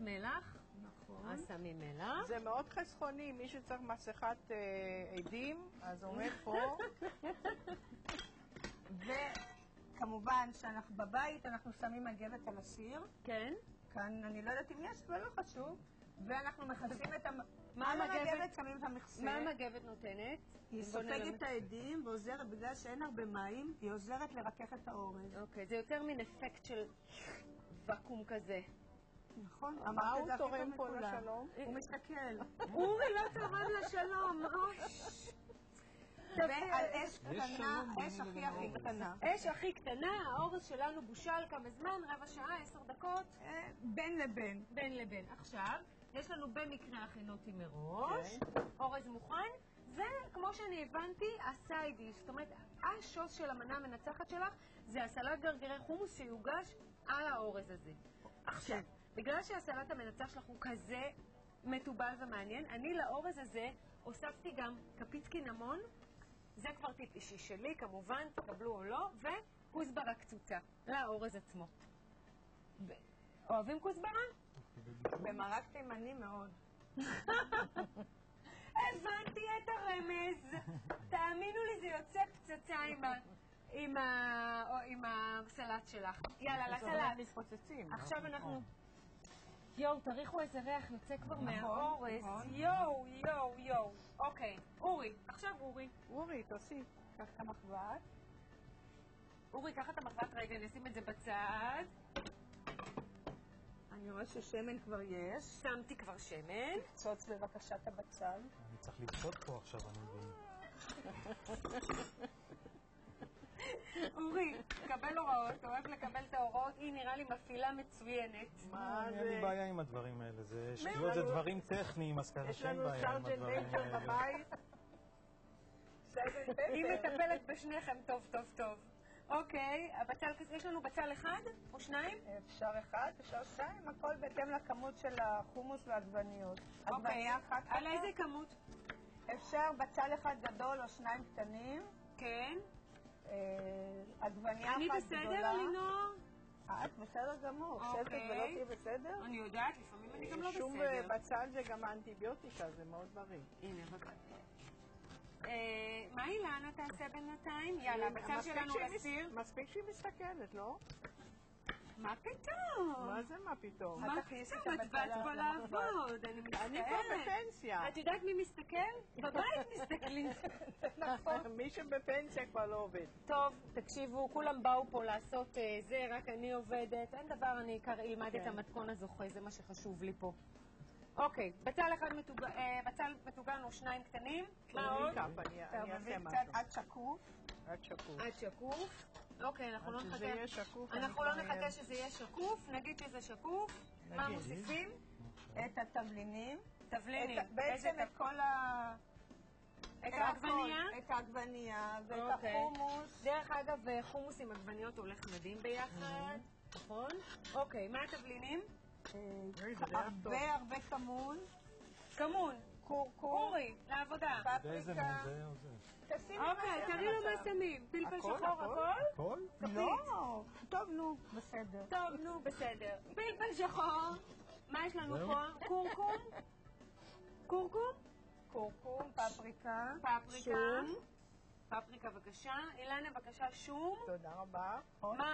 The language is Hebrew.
מלח. נכון. אז שמים מלח. זה מאוד חסכוני, מי שצריך מסכת עדים, אז עומד פה. וכמובן שאנחנו בבית, אנחנו שמים מגבת על הסיר. כן. כאן אני לא יודעת אם יש, אבל לא חשוב. ואנחנו מכסים את מה על המגבת? המגבת שמים את המכסה. מה המגבת נותנת? היא סופגת את העדים ועוזרת, בגלל שאין הרבה מים, היא עוזרת לרכך את האורז. אוקיי, זה יותר מין אפקט של ואקום כזה. נכון. מה הוא תורם פה לשלום? הוא מסתכל. אורי לא תורם לשלום. ועל אש קטנה, אש הכי קטנה. אש הכי קטנה, האורז שלנו בושל כמה זמן, רבע שעה, 10 דקות. בין לבין. בין לבין. עכשיו, יש לנו במקרה הכינותי מראש, אורז מוכן, וכמו שאני הבנתי, הסיידיש, זאת אומרת, השוס של המנה המנצחת שלך, זה הסלט גרגירי חומוס שיוגש על האורז הזה. עכשיו, בגלל שהסלט המנצח שלך הוא כזה מטובל ומעניין, אני לאורז הזה הוספתי גם כפית קינמון, זה כבר טיפ אישי שלי, כמובן, תקבלו או לא, וכוסברה קצוצה, לאורז עצמו. אוהבים כוסברה? במרק תימני מאוד. הבנתי את הרמז. תאמינו לי, זה יוצא פצצה עם הסלט שלך. יאללה, לסלט. מתפוצצים. עכשיו אנחנו... יואו, תריחו איזה ריח, יוצא כבר מהאורז. יואו, יואו, יואו. אוקיי, אורי, עכשיו אורי. אורי, תוסיף. קח את המחבת. אורי, קח את המחבת רגע, נשים את זה בצד. אני רואה ששמן כבר יש. שמתי כבר שמן. קצוץ בבקשה את הבצל. אני צריך לבצות פה עכשיו, אני מבין. אורי, קבל הוראות, אוהב לקבל את ההוראות, היא נראה לי מפעילה מצוינת. מה זה? אין לי בעיה עם הדברים האלה, זה שטויות, זה דברים טכניים, אז ככה שאין בעיה עם הדברים יש לנו סרג'נט בבית. היא מטפלת בשניכם טוב, טוב, טוב. אוקיי, יש לנו בצל אחד או שניים? אפשר אחד, אפשר שתיים, הכל בהתאם לכמות של החומוס והעגבניות. עגבנייה אחת. על איזה כמות? אפשר בצל אחד גדול או שניים קטנים. כן. עגבנייה אחת גדולה. אני בסדר, לינור? את בסדר גמור. חושבת ולא תהיה בסדר? אני יודעת, לפעמים אני גם לא בסדר. שום בצל זה גם האנטיביוטיקה, זה מאוד בריא. הנה, בבקשה. מה אילנה תעשה בינתיים? יאללה, בצל שלנו לסיר. מספיק שהיא מסתכלת, לא? מה פתאום? מה זה מה פתאום? מה פתאום? את באת פה לעבוד, אני מצטערת. אני פה בפנסיה. את יודעת מי מסתכל? בבית מסתכלים. נכון, מי שבפנסיה כבר לא עובד. טוב, תקשיבו, כולם באו פה לעשות זה, רק אני עובדת. אין דבר, אני אלמד את המתכון הזוכה, זה מה שחשוב לי פה. אוקיי, בצל אחד מטוגן או שניים קטנים. מה עוד? אני אעשה משהו. עד שקוף. עד שקוף. עד שקוף. אוקיי, אנחנו לא נחכה. שזה יהיה שקוף. אנחנו לא נחכה שזה יהיה שקוף, נגיד שזה שקוף. מה מוסיפים? את התבלינים. תבלינים. בעצם את כל ה... את העגבנייה? את העגבנייה ואת החומוס. דרך אגב, חומוס עם עגבניות הולך מדהים ביחד. נכון? אוקיי, מה התבלינים? הרבה כמון. כמון. קורקום. אורי, לעבודה. באיזה מזה או זה? אוקיי, תראי לו מה שמים. פלפל שחור, הכל? הכל? לא. טוב, נו, בסדר. טוב, נו, בסדר. פלפל שחור. מה יש לנו פה? קורקום? קורקום? קורקום, פפריקה. פפריקה. פפריקה, בבקשה. אילנה, בבקשה, שום. תודה רבה. מה?